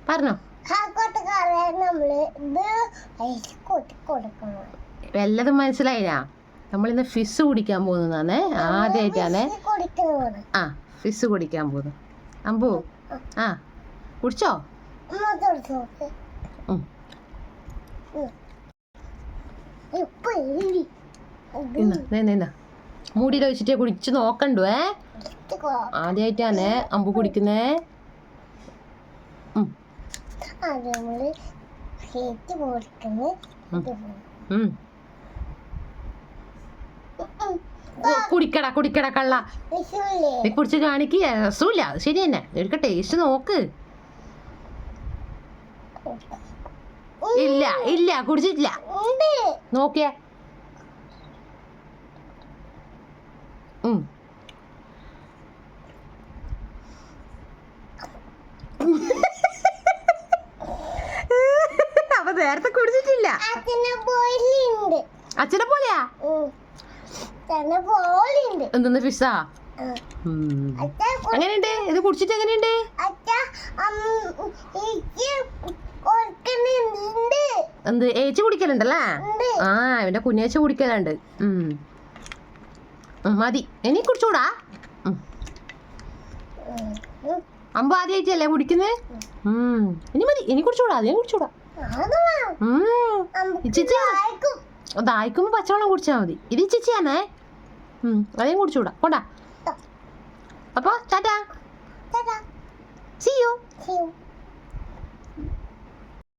പറഞ്ഞോ. വല്ലതും മനസ്സിലായില്ല. നമ്മളിന്ന് ഫിസ് കുടിക്കാൻ പോകുന്നതാണേ, ആദ്യമായിട്ടാണേ. ആ, ഫിസ് കുടിക്കാൻ പോകുന്നു. അമ്പു ആ കുടിച്ചോ? മൂടിയിൽ വെച്ചിട്ട് കുടിച്ച് നോക്കണ്ടു. ആദ്യമായിട്ടാണേ അമ്പു കുടിക്കുന്നേ. കുടിക്കടാ കുടിക്കടാ കള്ള, നീ കുടിച്ച് കാണിക്കുക. രസമില്ല, ശരി തന്നെ. ഒരു ടേസ്റ്റ് നോക്ക്. ഇല്ല ഇല്ല കുടിച്ചിട്ടില്ല. നോക്കിയേ. അപ്പൊ നേരത്തെ കുടിച്ചിട്ടില്ല. അച്ഛനെ പോലെയാ? എന്തെന്ന് ഫിസാ? എങ്ങനെയുണ്ട് ഇത് കുടിച്ചിട്ട്? എങ്ങനെയുണ്ട്? എന്ത് ഏച്ചി കുടിക്കലുണ്ടല്ലേ? ആ, ഇവന്റെ കുഞ്ഞേച്ചി കുടിക്കലുണ്ട്. മതി, ഇനി കുടിച്ചൂടാ. അമ്പ ആദ്യമായിട്ടല്ലേ കുടിക്കുന്നേ? ഇനി മതി, ഇനി കുടിച്ചൂടാ. അധികം കുടിച്ചൂടാ. ദാഹിക്കുമ്പോ പച്ചവെള്ളം കുടിച്ചാൽ മതി. ഇത് ഇച്ചിച്ചിയാണേ, അധികം കുടിച്ചൂടാ. കൊണ്ടാ. അപ്പൊ ടാറ്റാ, see you.